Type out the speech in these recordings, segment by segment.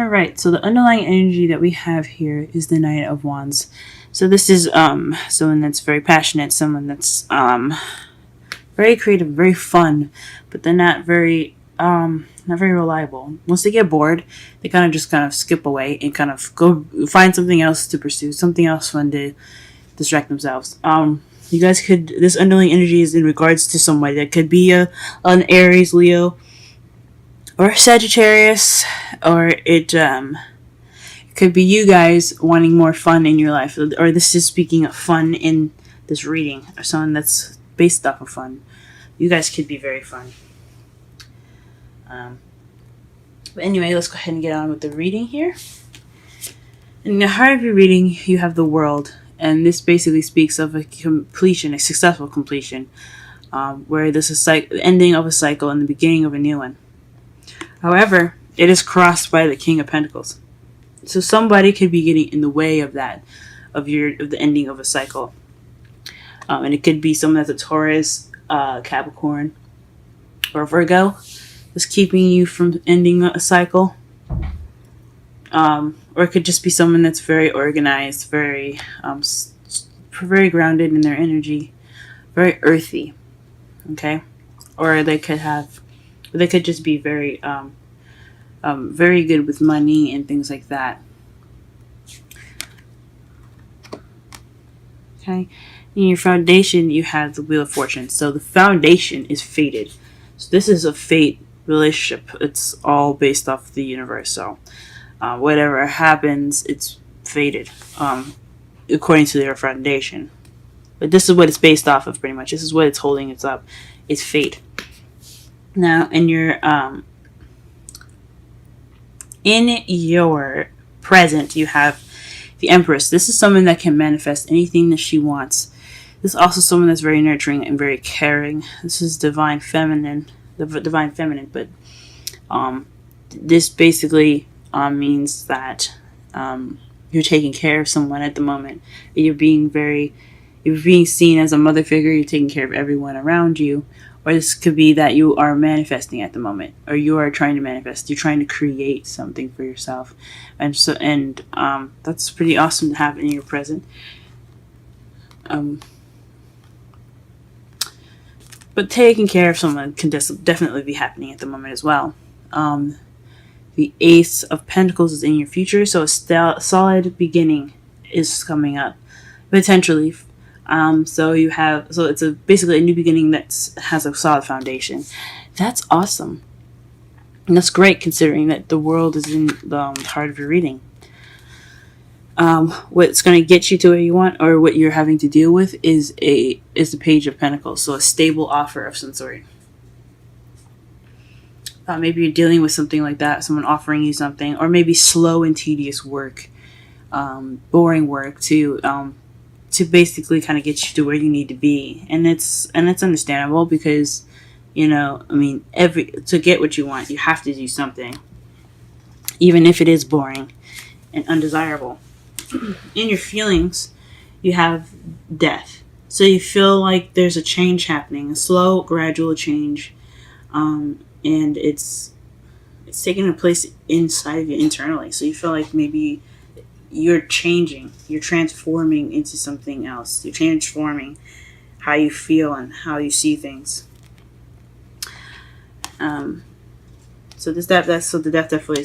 Alright, so the underlying energy that we have here is the Knight of Wands. So this is someone that's very passionate, someone that's very creative, very fun, but they're not very reliable. Once they get bored, they kind of skip away and kind of go find something else to pursue, something else fun to distract themselves. You guys could, this underlying energy is in regards to somebody that could be an Aries, Leo, or Sagittarius, or it could be you guys wanting more fun in your life, or this is speaking of fun in this reading, or someone that's based off of fun. You guys could be very fun. But anyway, let's go ahead and get on with the reading here. In the heart of your reading, you have the World, and this basically speaks of a completion, a successful completion, where there's the ending of a cycle and the beginning of a new one. However, it is crossed by the King of Pentacles. So somebody could be getting in the way of that, of the ending of a cycle. And it could be someone that's a Taurus, Capricorn, or Virgo that's keeping you from ending a cycle. Or it could just be someone that's very organized, very grounded in their energy, very earthy. Okay? Or they could just be very very good with money and things like that. Okay? In your foundation, you have the Wheel of Fortune. So the foundation is fated. So this is a fate relationship. It's all based off the universe. So whatever happens, it's fated, according to their foundation. But this is what it's based off of, pretty much. This is what it's holding it up. It's fate. Now, in your present, you have the Empress. This is someone that can manifest anything that she wants. This is also someone that's very nurturing and very caring. This is divine feminine, but this basically means that you're taking care of someone at the moment. You're being seen as a mother figure. You're taking care of everyone around you. Or this could be that you are manifesting at the moment, or you are trying to manifest. You're trying to create something for yourself, and that's pretty awesome to have in your present. But taking care of someone can definitely be happening at the moment as well. The Ace of Pentacles is in your future, so a solid beginning is coming up, potentially. So it's basically a new beginning that has a solid foundation. That's awesome. And that's great, considering that the World is in the heart of your reading. What's going to get you to where you want, or what you're having to deal with, is the Page of Pentacles. So a stable offer of some sort. Maybe you're dealing with something like that, someone offering you something, or maybe slow and tedious work, boring work to basically kind of get you to where you need to be. And it's understandable, because to get what you want, you have to do something, even if it is boring and undesirable. In your feelings, you have Death. So you feel like there's a change happening, a slow, gradual change, and it's taking a place inside of you internally. So you feel like maybe you're changing, you're transforming into something else. You're transforming how you feel and how you see things. So the Death definitely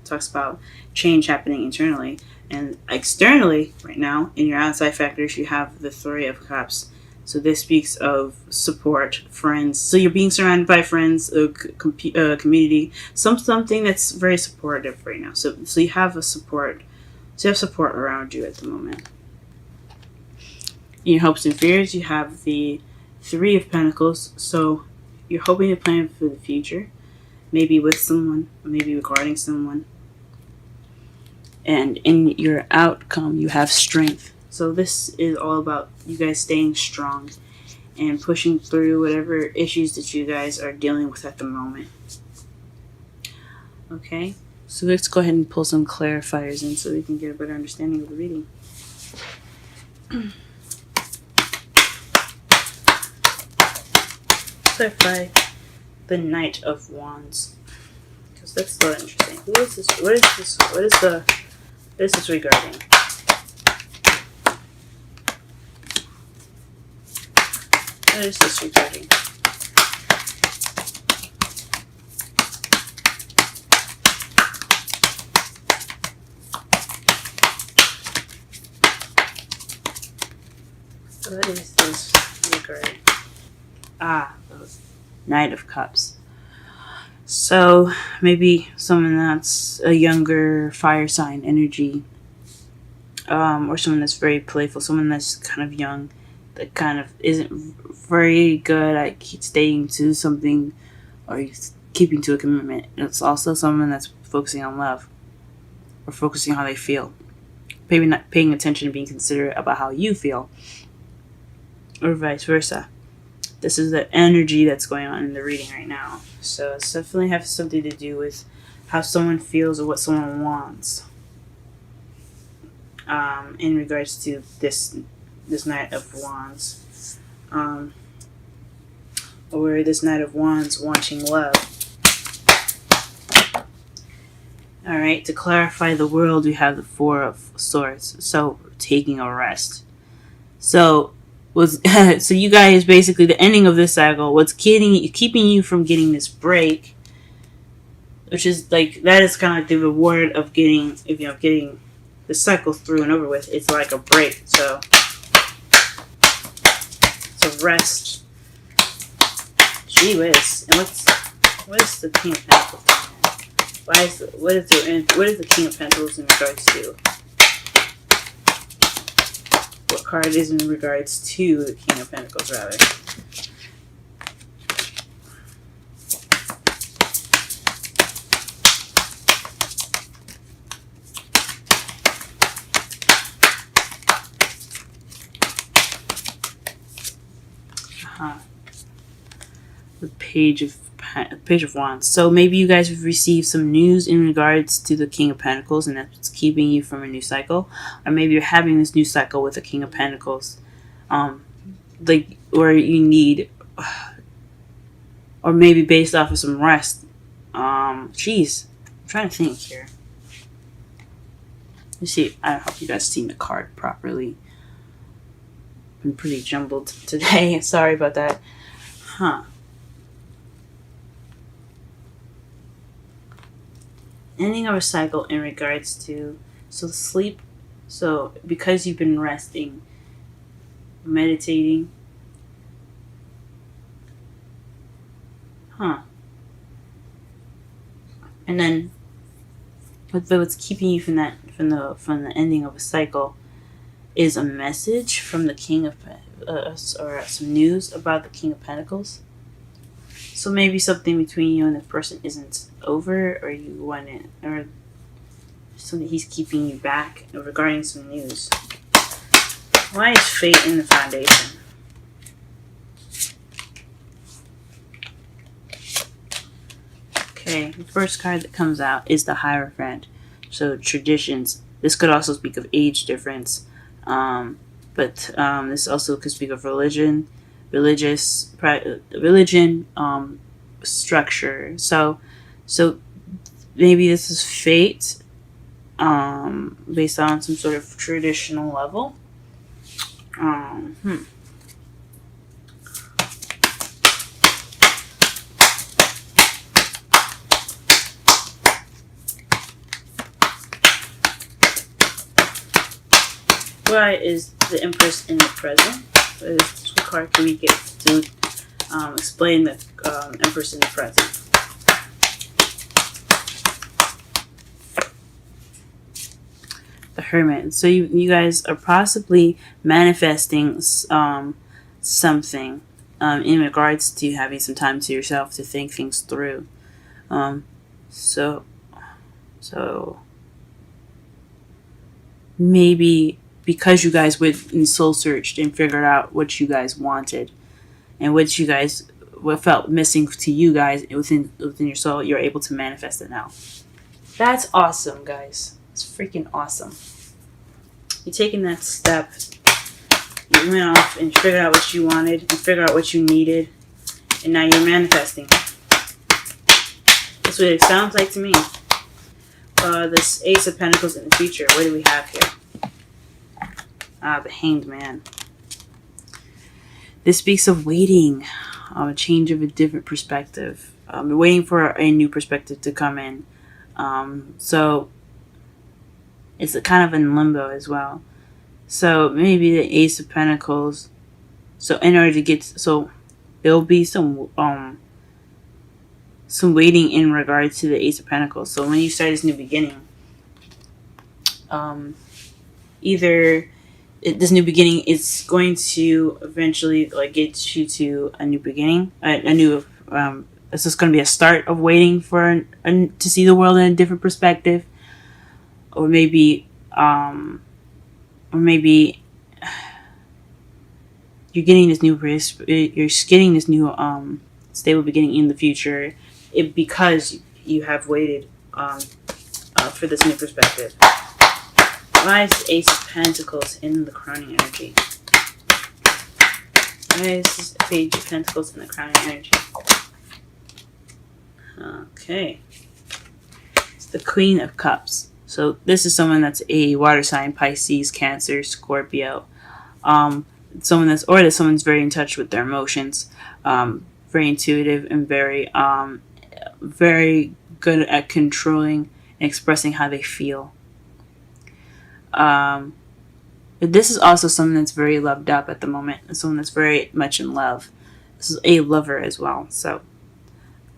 talks about change happening internally. And externally, right now, in your outside factors, you have the Three of Cups. So this speaks of support, friends. So you're being surrounded by friends, a community, something that's very supportive right now. So you have support. So you have support around you at the moment. In your hopes and fears, you have the Three of Pentacles. So you're hoping to plan for the future, maybe with someone, maybe regarding someone. And in your outcome, you have Strength. So this is all about you guys staying strong and pushing through whatever issues that you guys are dealing with at the moment. Okay, so let's go ahead and pull some clarifiers in so we can get a better understanding of the reading. Clarify the Knight of Wands, because That's still interesting. Who is this? What is this? What is this regarding? What is this regarding? What is this regarding? Knight of Cups. So maybe someone that's a younger fire sign energy, or someone that's very playful, someone that's kind of young, that kind of isn't very good at staying to something or keeping to a commitment. It's also someone that's focusing on love or focusing on how they feel. Maybe not paying attention and being considerate about how you feel, or vice versa. This is the energy that's going on in the reading right now. So it's definitely has something to do with how someone feels or what someone wants. In regards to this Knight of Wands. Or this Knight of Wands wanting love. Alright, to clarify the world, we have the Four of Swords. So, taking a rest. So you guys, basically the ending of this cycle, what's keeping you from getting this break, which is like, that is kind of like the reward of getting the cycle through and over with. It's like a break. So it's a rest. Gee whiz. And what is the King of Pentacles? What is the King of Pentacles in regards to? What card is in regards to the King of Pentacles, rather? The Page of Wands. So maybe you guys have received some news in regards to the King of Pentacles, and that's keeping you from a new cycle. Or maybe you're having this new cycle with the King of Pentacles, like where you need, or maybe based off of some rest. Jeez, I'm trying to think here. Let's see. I hope you guys seen the card properly. I'm pretty jumbled today. Sorry about that. Ending of a cycle in regards to sleep. So because you've been resting, meditating, and then what's keeping you from the ending of a cycle is a message from the King of or some news about the King of Pentacles. So maybe something between you and the person isn't over, or you want it, or something he's keeping you back regarding some news. Why is fate in the foundation? Okay, the first card that comes out is the Hierophant. So traditions. This could also speak of age difference, but this also could speak of religion, structure. So maybe this is fate, based on some sort of traditional level. Why is the Empress in the present? What card can we get to explain the Empress in the present? The Hermit. So you guys are possibly manifesting something in regards to having some time to yourself to think things through. So maybe because you guys went and soul searched and figured out what you guys wanted and what you guys felt missing to you guys within your soul, you're able to manifest it now. That's awesome, guys. It's freaking awesome. You're taking that step. You went off and figured out what you wanted and figured out what you needed, and now you're manifesting. It's That's what it sounds like to me. This Ace of Pentacles in the future. What do we have here? The Hanged Man. This speaks of waiting, a change of a different perspective, waiting for a new perspective to come in. So it's kind of in limbo as well. So maybe the Ace of Pentacles. So in order to get, so there'll be some waiting in regards to the Ace of Pentacles. So when you start this new beginning, this new beginning is going to eventually like get you to a new beginning, it's just going to be a start of waiting for to see the world in a different perspective, or maybe you're getting this new stable beginning in the future, because you have waited for this new perspective. Why is the Ace of Pentacles in the crowning energy? Why is this Page of Pentacles in the crowning energy? Okay. It's the Queen of Cups. So this is someone that's a water sign, Pisces, Cancer, Scorpio. Someone's very in touch with their emotions, very intuitive, and very good at controlling and expressing how they feel. But this is also someone that's very loved up at the moment, and someone that's very much in love. This is a lover as well. So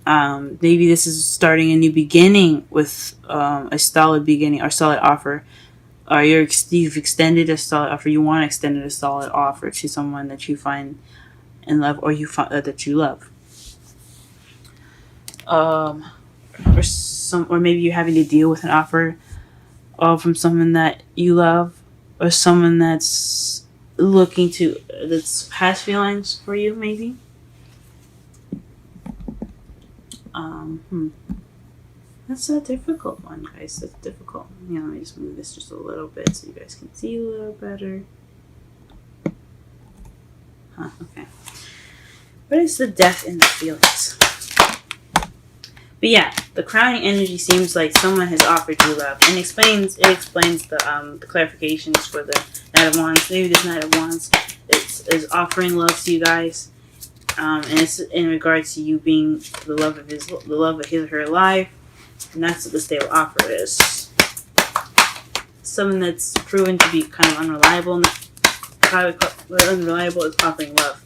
maybe this is starting a new beginning with a solid beginning or solid offer. Or you've extended a solid offer. You want to extend a solid offer to someone that you find in love, or that you love. Or maybe you're having to deal with an offer from someone that you love, or someone that's that's has feelings for you, maybe. That's a difficult one, guys. That's difficult. Let me just move this just a little bit so you guys can see a little better. Okay. What is the Death in the feelings? But yeah, the crowning energy seems like someone has offered you love, and it explains the clarifications for the Knight of Wands. Maybe this Knight of Wands is offering love to you guys, and it's in regards to you being the love of his or her life, and that's what the stable offer is. Someone that's proven to be kind of unreliable, and unreliable is offering love.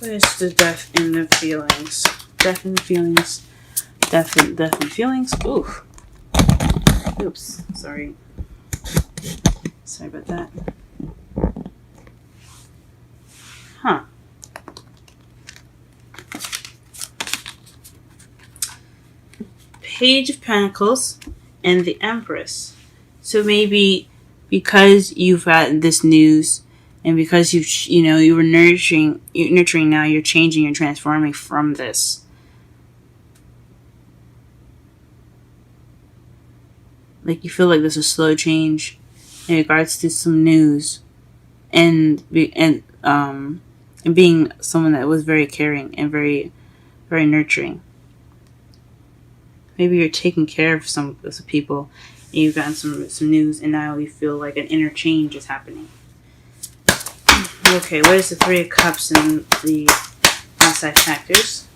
What is the Death in the feelings? Death in the feelings. Death in feelings. Oof. Oops. Sorry. Sorry about that. Page of Pentacles and the Empress. So maybe because you've gotten this news, and because you were nurturing now, you're changing and transforming from this. Like you feel like there's a slow change in regards to some news, and being someone that was very caring and very, very nurturing. Maybe you're taking care of some people, and you've gotten some news, and now you feel like an inner change is happening. Okay, what is the Three of Cups and the outside factors?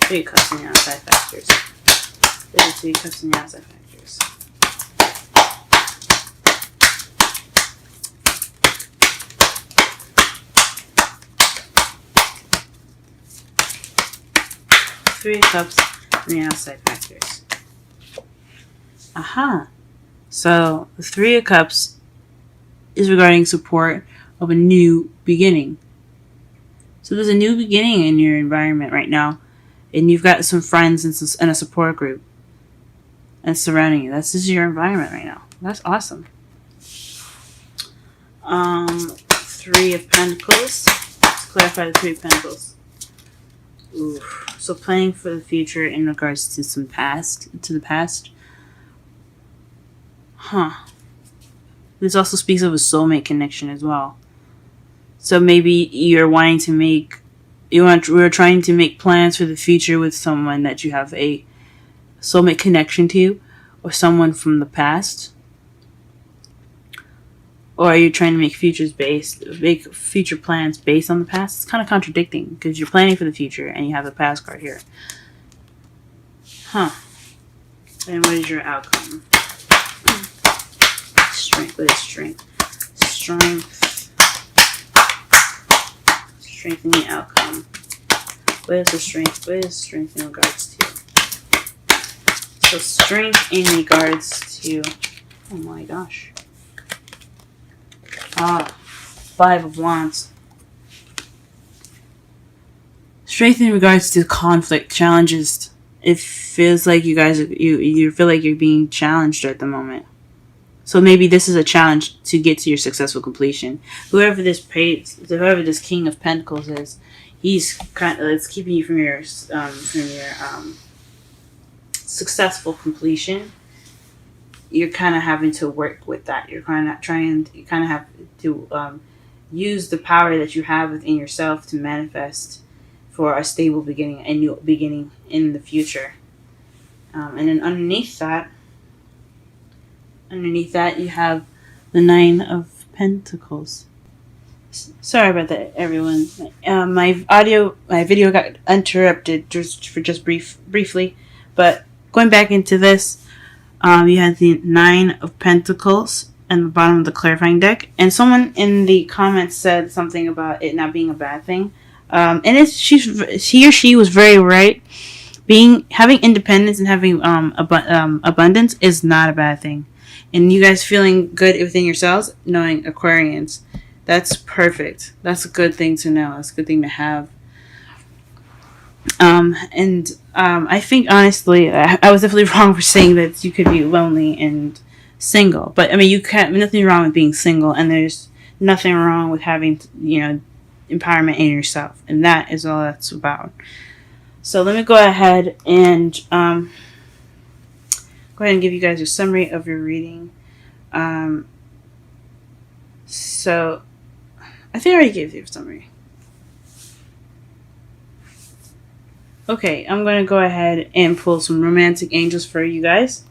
Three of Cups and the outside factors. What is the Three of Cups and the outside factors? Three of Cups and the outside factors. So the Three of Cups is regarding support of a new beginning. So there's a new beginning in your environment right now, and you've got some friends and a support group and surrounding you. This is your environment right now. That's awesome. Three of Pentacles. Let's clarify the Three of Pentacles. Oof. So planning for the future in regards to the past. This also speaks of a soulmate connection as well. So maybe you're wanting to make we're trying to make plans for the future with someone that you have a soulmate connection to, or someone from the past? Or are you trying to make future plans based on the past? It's kind of contradicting because you're planning for the future and you have the past card here. Huh. And what is your outcome? Strength. What is strength? Strength. Strength in the outcome. What is the strength? What is strength in regards to? So strength in regards to... Oh my gosh. 5 of Wands. Strength in regards to conflict, challenges. It feels like you guys, you feel like you're being challenged at the moment. So maybe this is a challenge to get to your successful completion. Whoever this King of Pentacles is, he's kind of, it's keeping you from your successful completion. You're kind of having to work with that. You kind of have to use the power that you have within yourself to manifest for a stable beginning, a new beginning in the future. And then underneath that, you have the 9 of Pentacles. Sorry about that, everyone. My video got interrupted just briefly, but going back into this. You had the 9 of Pentacles at the bottom of the clarifying deck, and someone in the comments said something about it not being a bad thing. And he or she was very right. Having independence and having abundance is not a bad thing, and you guys feeling good within yourselves, knowing Aquarians, that's perfect. That's a good thing to know. That's a good thing to have. I think honestly, I was definitely wrong for saying that you could be lonely and single. But I mean, nothing wrong with being single, and there's nothing wrong with having, empowerment in yourself, and that is all that's about. So let me go ahead and give you guys a summary of your reading. So I think I already gave you a summary. Okay, I'm going to go ahead and pull some romantic angels for you guys.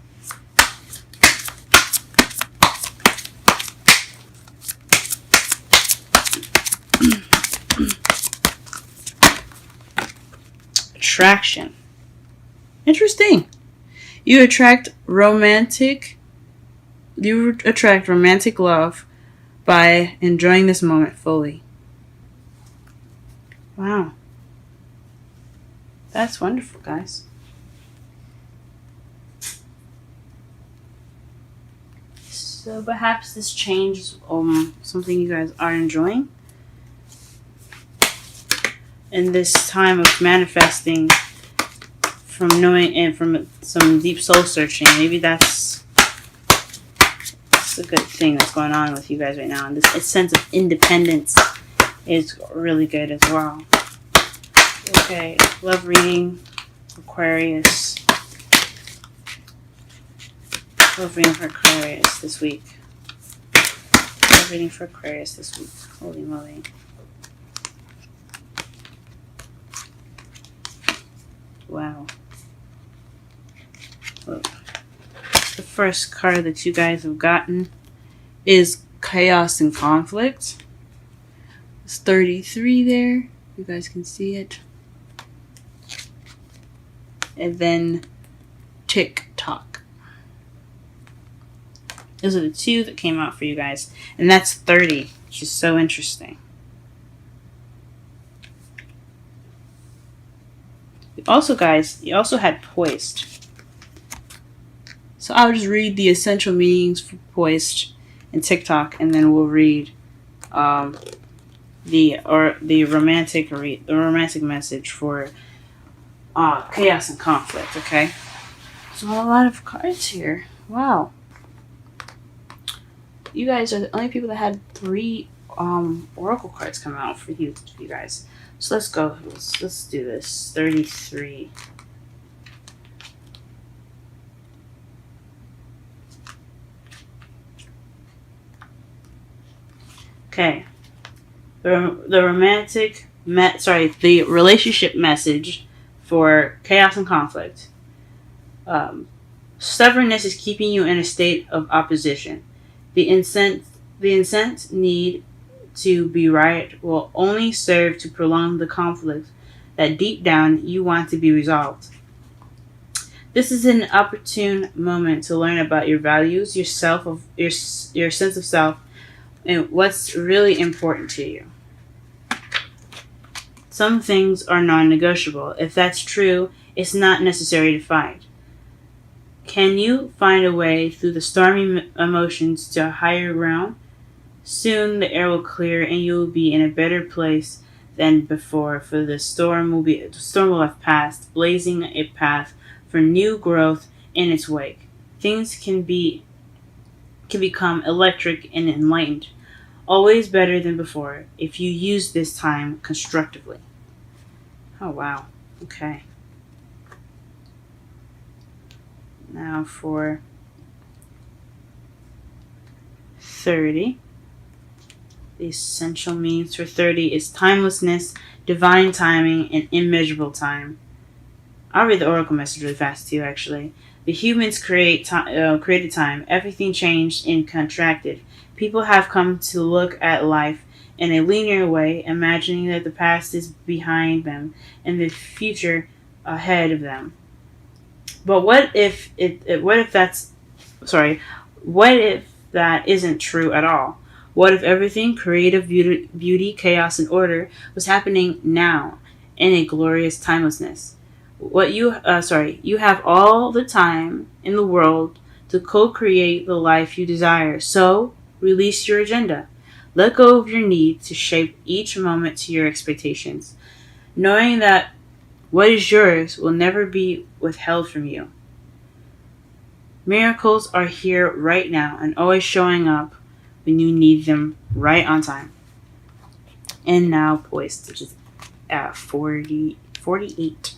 Attraction. Interesting. You attract romantic love by enjoying this moment fully. Wow. That's wonderful, guys. So perhaps this changes something you guys are enjoying. In this time of manifesting from knowing and from some deep soul searching, maybe that's a good thing that's going on with you guys right now. And this sense of independence is really good as well. Okay, love reading, Aquarius. Love reading for Aquarius this week. Love reading for Aquarius this week. Holy moly. Wow. Look. The first card that you guys have gotten is Chaos and Conflict. It's 33 there. You guys can see it. And then TikTok. Those are the two that came out for you guys. And that's 30, which is so interesting. Also, guys, you also had Poised. So I'll just read the essential meanings for Poised and TikTok, and then we'll read the romantic message for Chaos and Conflict. Okay, so a lot of cards here. Wow, you guys are the only people that had 3 oracle cards come out for you guys. So let's go. Let's do this. 33. Okay. The romantic the relationship message for chaos and conflict. Stubbornness is keeping you in a state of opposition. The incensed need to be right will only serve to prolong the conflict that deep down you want to be resolved. This is an opportune moment to learn about your values, your sense of self, and what's really important to you. Some things are non-negotiable. If that's true, it's not necessary to fight. Can you find a way through the stormy emotions to a higher ground? Soon the air will clear and you will be in a better place than before, for the storm will have passed, blazing a path for new growth in its wake. Things can become electric and enlightened, always better than before, if you use this time constructively. Oh wow. Okay. Now for 30. The essential means for 30 is timelessness, divine timing, and immeasurable time. I'll read the oracle message really fast too, actually. The humans created time. Everything changed and contracted. People have come to look at life in a linear way, imagining that the past is behind them and the future ahead of them. But what if that isn't true at all? What if everything, creative beauty, chaos, and order, was happening now in a glorious timelessness? You have all the time in the world to co-create the life you desire. So, release your agenda. Let go of your need to shape each moment to your expectations, knowing that what is yours will never be withheld from you. Miracles are here right now and always showing up when you need them, right on time. And now poised, which is at 48.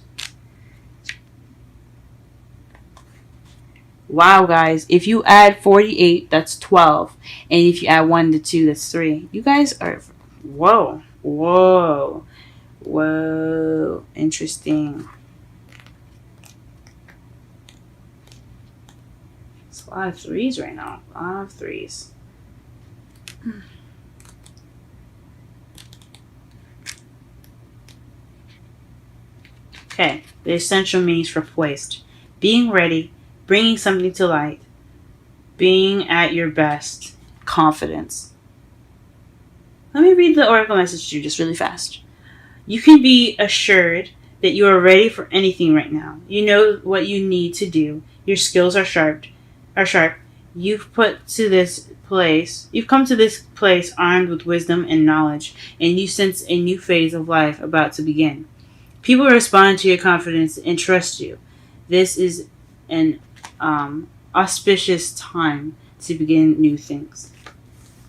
Wow, guys, if you add 48, that's 12. And if you add 1 to 2, that's 3. You guys are, whoa, interesting. It's a lot of 3s right now. A lot of 3s. Okay, the essential meanings for poised. Being ready, bringing something to light, being at your best, confidence. Let me read the oracle message to you just really fast. You can be assured that you are ready for anything right now. You know what you need to do. Your skills are sharp. You've come to this place armed with wisdom and knowledge, and you sense a new phase of life about to begin. People respond to your confidence and trust you. This is an auspicious time to begin new things.